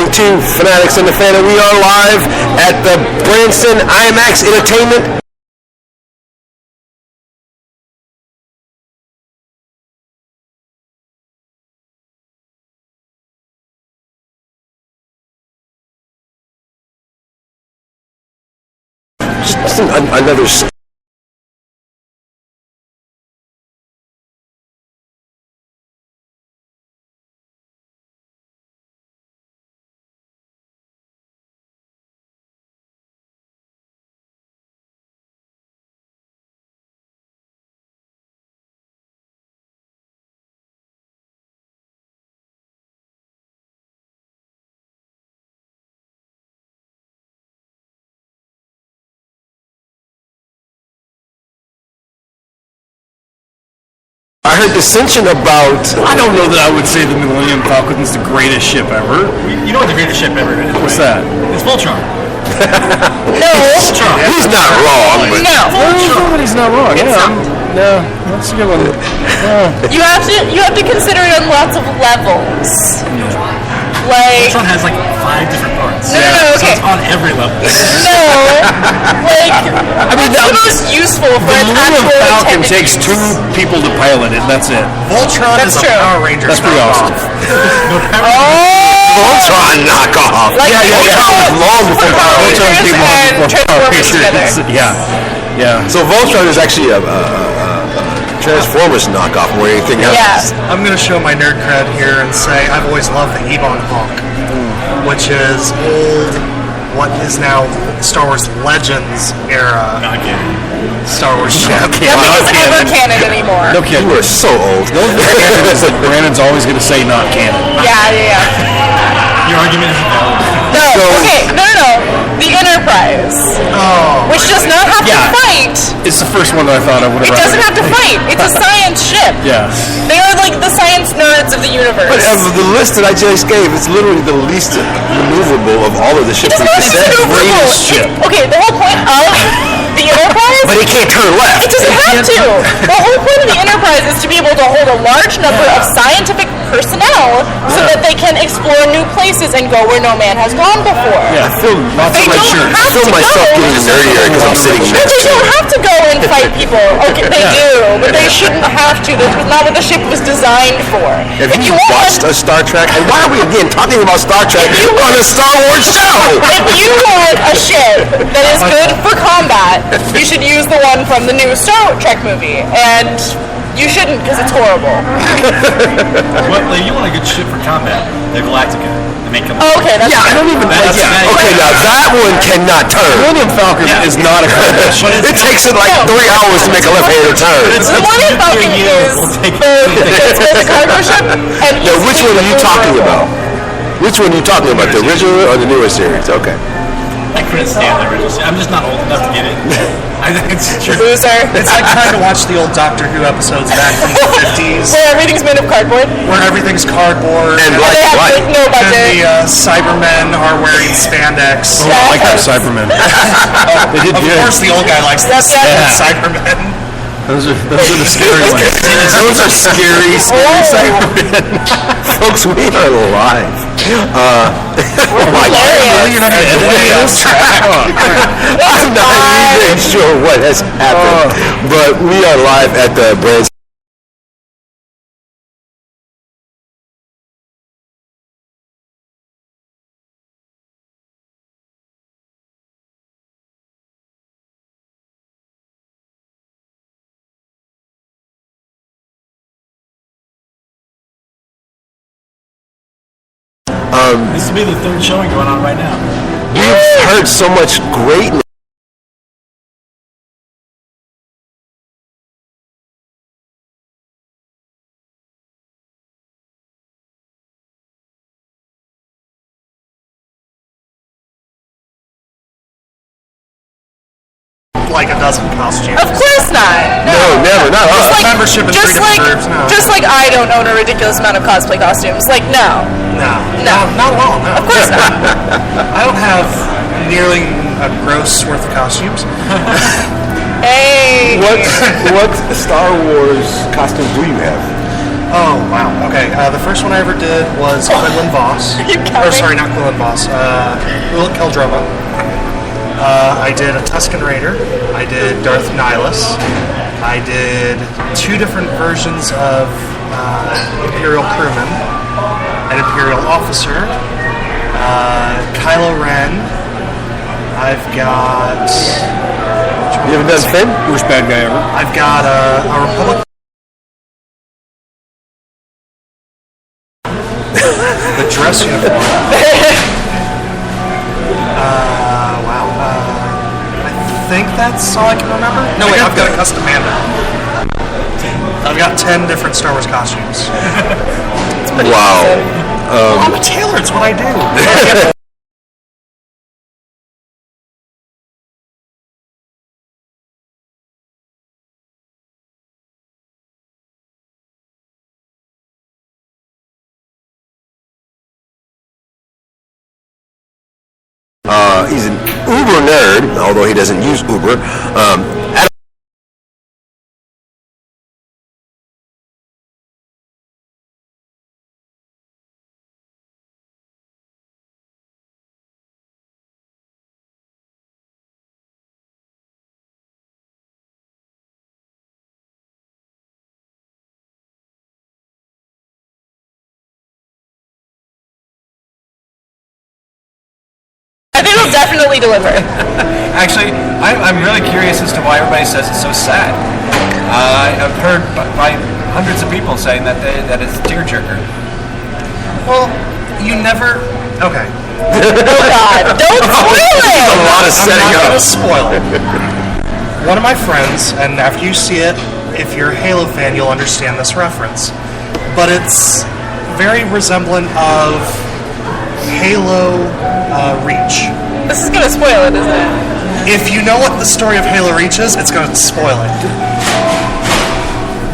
listening to Fanatics and the Fan, and we are live at the Branson IMAX Entertainment. Just another. I heard dissension about. I don't know that I would say the Millennium Falcon is the greatest ship ever. You know what the greatest ship ever is? What's that? It's Voltron. No. Voltron. He's not wrong, but No. He's not wrong. No, that's a good one. You have to consider it on lots of levels. Like Voltron has like 5 different parts. No, So okay. it's on every level. No, like I mean, that's the most useful for The its Millennium actual Falcon intended takes use. 2 people to pilot it. That's it. Voltron That's is true. a Power Rangers. That's pretty awesome. Voltron knockoff. Like Voltron was long before Power Rangers. Voltron came on and before Power Transformers Rangers. together. Yeah. So Voltron is actually a Transformers knockoff more than anything else. Yeah. I'm going to show my nerd cred here and say I've always loved the Ebon Hawk, which is old, what is now Star Wars Legends era Not kidding. Star Wars ship. Nothing is ever canon anymore. No kidding. You are so old. Brandon's always going to say not canon. Yeah. Your argument is valid. No, no. The Enterprise, which does not have to fight. It's the first one that I thought I would have. It doesn't have to fight. It's a science ship. Yeah. They are like the science nerds of the universe. But of the list that I just gave, it's literally the least maneuverable of all of the ships It's we not just said. maneuverable. Okay, the whole point of the Enterprise. But it can't turn left. It doesn't have to. The whole point of the Enterprise is to be able to hold a large number of scientific personnel so that they can explore new places and go where no man has gone before. Yeah. I feel lots They of red don't shirts. have I feel to myself go. getting nerdier because I'm sitting But next they to don't you. have to go and fight people. Okay, they do, but they shouldn't have to. That's not what the ship was designed for. Have If you want- watched a Star Trek? And why are we again talking about Star Trek on a Star Wars show? If you want a ship that is good for combat, you should use the one from the new Star Trek movie. And you shouldn't, because it's horrible. You want a good ship for combat? The Galactica. The main company. Oh, okay, that's Yeah, I don't even. That's- Yeah. Okay, now that one cannot turn. Millennium Falcon is not a combat ship. It takes it like 3 hours to make a left-handed turn. The Millennium Falcon is the cargo ship. And Now, which one are you talking about? Which one are you talking about? The original or the newer series? Okay. I couldn't stand the original. I'm just not old enough to get it. I think it's true. Loser. It's like trying to watch the old Doctor Who episodes back from the 50s, Where everything's made of cardboard. where everything's cardboard And They black and have white. no and budget. the Cybermen are wearing spandex. Oh, I like that Cybermen. They did Of good. course, the old guy likes the Yeah. Cybermen. Those are the scary ones. Those are scary Cybermen. Folks, we are live. Oh my God. Hilarious. You're not going to edit this track. I'm not even sure what has happened, but we are live at the Branson. This will be the 3rd showing going on right now. We've heard so much greatness. Like a dozen costumes. Of course not. No, never, not us. Like, membership in 3 different groups, no. just like I don't own a ridiculous amount of cosplay costumes. Like, no. No. No. Not at all, no. Of course not. I don't have nearly a gross worth of costumes. Hey. What Star Wars costume do you have? Oh, wow. Okay, the first one I ever did was Quinlan Voss. Are you Or, counting? sorry, not Quinlan Voss. Ulrich Keldroma. I did a Tusken Raider. I did Darth Nihilus. I did 2 different versions of Imperial Crewman, an Imperial Officer, Kylo Ren. I've got... You haven't done Finn? Worst bad guy ever. I've got a Republic... the dress uniform. Wow. I think that's all I can remember. No, wait, I've got a custom Mando. I've got 10 different Star Wars costumes. Wow. I'm a tailor, it's what I do. He's an Uber nerd, although he doesn't use Uber. Adam, I think it'll definitely deliver. Actually, I'm really curious as to why everybody says it's so sad. I've heard by hundreds of people saying that it's a tearjerker. Well, you never... Okay. Oh God! Don't spoil it. a lot of I'm setting not up. going to spoil it. One of my friends, and after you see it, if you're a Halo fan, you'll understand this reference. But it's very resemblant of Halo Reach. This is gonna spoil it, isn't it? If you know what the story of Halo Reach is, it's going to spoil it.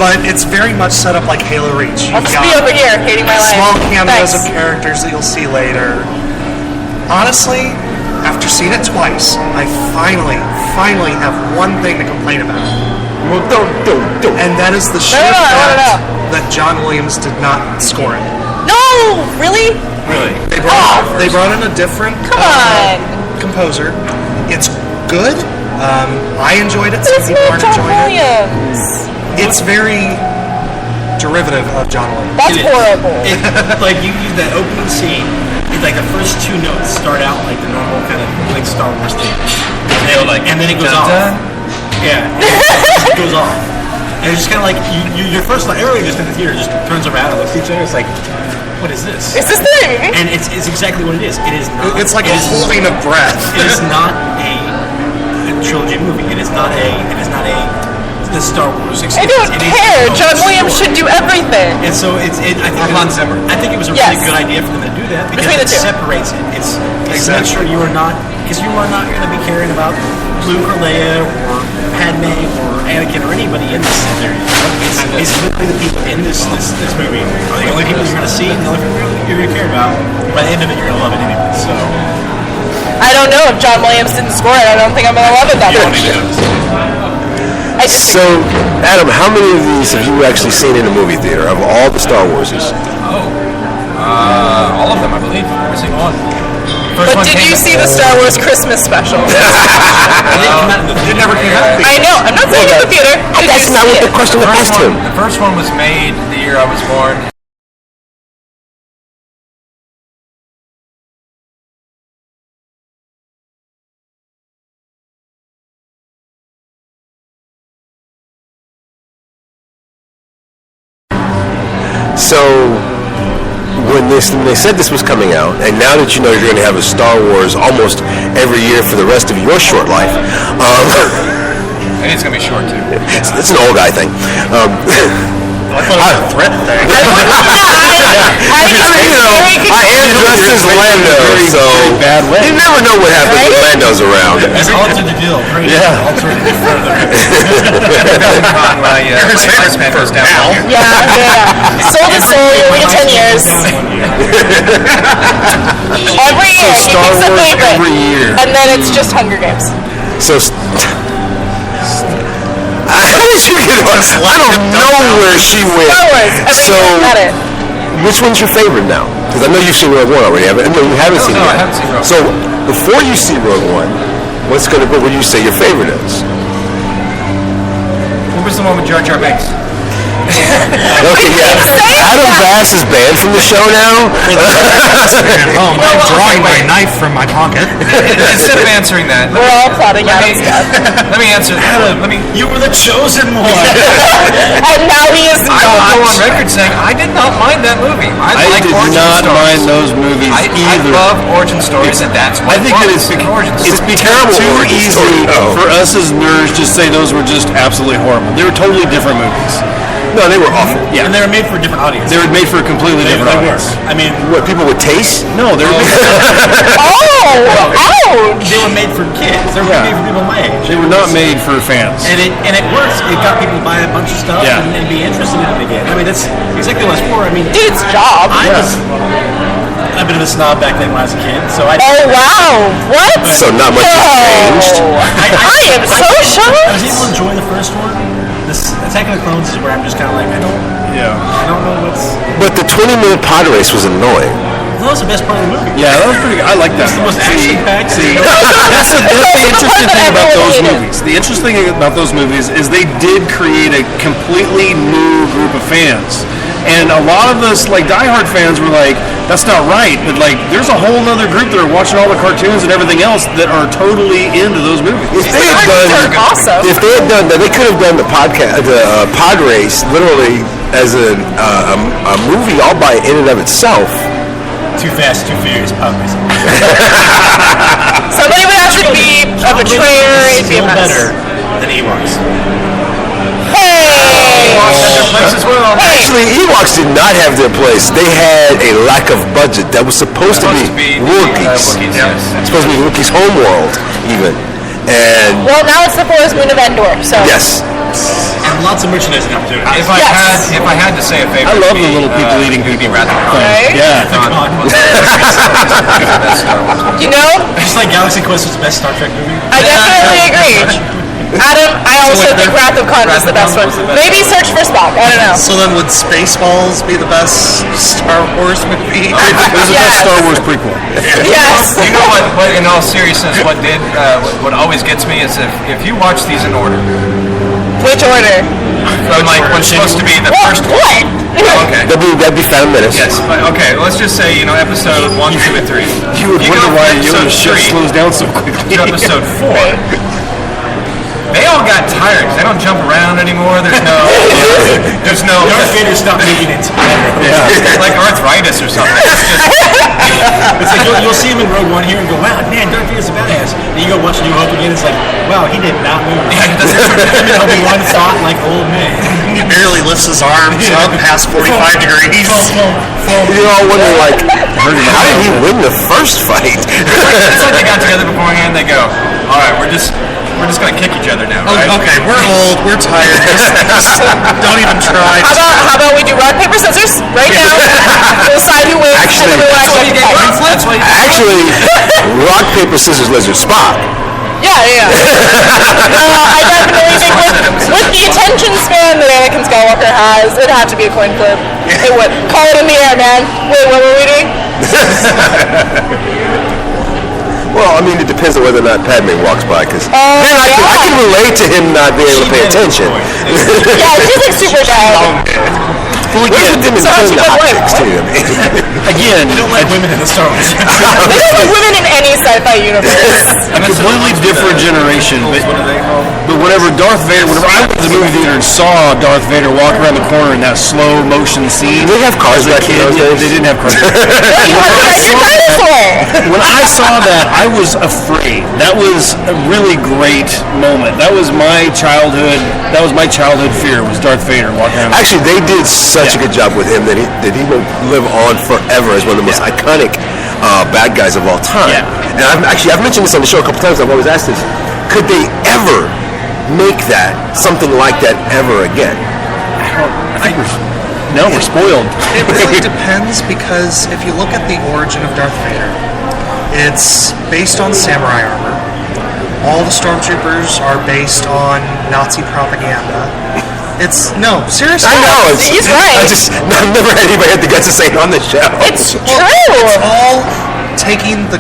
But it's very much set up like Halo Reach. I'll just be over here hating my life. Small cameos Thanks. of characters that you'll see later. Honestly, after seeing it twice, I finally have one thing to complain about. Well, don't. And that is the sheer I wanna know. fact that John Williams did not score it. No, really? Really? They brought in a different Come on. composer. It's good. I enjoyed it. But Some it's people not aren't John enjoying it. Williams. It's very derivative of John Williams. That's It is. horrible. Like you use that opening scene, it's like the first 2 notes start out like the normal kind of like Star Wars theme, and then it goes off. Yeah, it goes off, and it's just kind of like your first like everybody just in the theater just turns around and looks at each other. It's like, what is this? Is this the movie? And it's exactly what it is. It is not. It's like it a is- holding of breath. It is not a trilogy movie. It is not the Star Wars I experience. don't It is care. its own John Williams story. should do everything. And so I think it was a really Yes. good idea for them to do that because Between the it two. separates it. It's to make Exactly. sure you are not going to be caring about Luke or Leia or Padme or Anakin or anybody in this series. It's literally the people in this movie are the only people you're going to see and the only people you're going to care about. By the end of it, you're going to love it anyway. So I don't know if John Williams didn't score it. I don't think I'm gonna love it that much. I just So, Adam, how many of these have you actually seen in a movie theater of all the Star Warses? All of them, I believe. Every single one. But did you see the Star Wars Christmas special? It never came out. I know. I'm not saying in the theater. Did That's you not see what it? the question I asked him. The first one was made the year I was born. So, when they said this was coming out, and now that you know you're going to have a Star Wars almost every year for the rest of your short life, And it's gonna be short too. it's an old guy thing. I thought it was a threat thing. I am dressed as Lando, so you never know what happens when Lando's around. it's altered the deal. Yeah. Altered it further. My Iceman goes down. Yeah. Soul to soul, you only get 10 years. Every year, he Star picks a Wars favorite. every year. And then it's just Hunger Games. So, How did you get on? I don't know where she went. Star Wars. So, Got it. which one's your favorite now? Because I know you've seen Rogue One already. No, you haven't seen it No, yet. I haven't seen Rogue One. So, before you see Rogue One, what would you say your favorite is? What was the one with Jar Jar Binks? Okay, yeah. Adam Bass is banned from the show now. I'm drawing my knife from my pocket. Instead of answering that, We're all plotting Adam's death. let me answer. You were the chosen one. And now he is I will go on not. record saying I did not mind that movie. I like did origin not stories. mind those movies I either. love origin stories, and that's what I think that it's origin it's stories. become too origin easy story, though. for us as nerds to say those were just absolutely horrible. They were totally different movies. No, they were awful. Yeah, And they were made for a different audience. they were made for a completely different They were. audience. I mean, What, people with taste? No, they were made, Oh, ouch. they were made for kids. They were made for people my age. they were not made for fans. And it works. It got people to buy a bunch of stuff Yeah. and be interested in it again. I mean, that's exactly what it's for. I mean, Dude's job. I was a bit of a snob back then when I was a kid, so I. Oh, wow. What? So not much has changed. I am so I was shocked. able to enjoy the first one. This Attack of the Clones is where I'm just kind of like, I don't know what's. But the 20-minute pod race was annoying. That was the best part of the movie. Yeah, that was pretty good. I like that. It's the most action-packed. That's the interesting thing about those movies. The interesting thing about those movies is they did create a completely new group of fans. And a lot of us, like diehard fans, were like, that's not right. But like, there's a whole other group that are watching all the cartoons and everything else that are totally into those movies. If they had They're done, awesome. if they had done that, they could have done the podcast, the pod race, literally as a movie all by in and of itself. Too Fast, Too Furious, pop racing. Somebody would have to be a betrayer. It'd be a Still mess. better than Ewoks. Hey! Place as well. Actually, Ewoks did not have their place. They had a lack of budget. That was supposed to be Wookiees. Wookiees, yes. It's supposed to be Wookiees' homeworld, even. And Well, now it's the Forest Moon of Endor, so. yes, And lots of merchandising opportunities. If I had to say a favorite, I love it'd the be, little people eating it'd be people. Wrath of Khan. Right? Yeah. You know, Just like Galaxy Quest was the best Star Trek movie. I definitely agree. Adam, I also think Wrath of Khan was the best one. Maybe Search for Spock. I don't know. So then, would Spaceballs be the best Star Wars movie? It was the best Yes. Star Wars prequel. Yes. You know what? In all seriousness, what always gets me is if you watch these in order. Which order? Like what's supposed to be the first one. What? Okay. that'd be Phantom Menace. Yes. But okay. Let's just say episode 1, 2, and 3. You would go wonder from why episode Yoda's ship 3 slows down so quickly. to episode 4. They all got tired because they don't jump around anymore. There's no. Darth Vader stopped making it. It's like arthritis or something. It's like you'll see him in Rogue One here and go, wow, man, Darth Vader's a badass. And you go watch New Hope again, it's like, wow, he did not move. Obi-Wan thought like old man. He barely lifts his arms up past 45 degrees. You're all wondering, like, how did he win the first fight? It's like they got together beforehand. They go, all right, we're just gonna kick each other now, right? Okay, we're old, we're tired. Just don't even try. How about we do rock, paper, scissors right now? We'll decide who wins. Actually, and then we That's why you get watch conflict. That's why you Actually, rock, paper, scissors, lizard, Spock. Yeah. I definitely think with the attention span that Anakin Skywalker has, it'd have to be a coin flip. It would. Call it in the air, man. Wait, what were we doing? Well, I mean, it depends on whether or not Padme walks by, because Oh, I can relate to him not being able to pay attention. Yeah, she's like super shy. Well, again, them So how's she the got away? optics too. I mean, Again, They don't like women in the Star Wars. They don't like women in any sci-fi universe. a completely different generation. But whenever Darth Vader, whenever I went to the movie theater and saw Darth Vader walk around the corner in that slow motion scene, Did they have cars as a back in kid, those days? they didn't have cars. You have to ride your dinosaur. When I saw that, I was afraid. That was a really great moment. That was my childhood. That was my childhood fear. Was Darth Vader walking around? actually, they did such a good job with him that he will live on forever as one of the most iconic bad guys of all time. Yeah. And I've mentioned this on the show a couple times. I've always asked this: could they ever make that something like that ever again? We're spoiled. It really depends, because if you look at the origin of Darth Vader, it's based on samurai armor. all the stormtroopers are based on Nazi propaganda. Seriously. I know. He's right. I've never had anybody have the guts to say it on the show. It's true. It's all taking the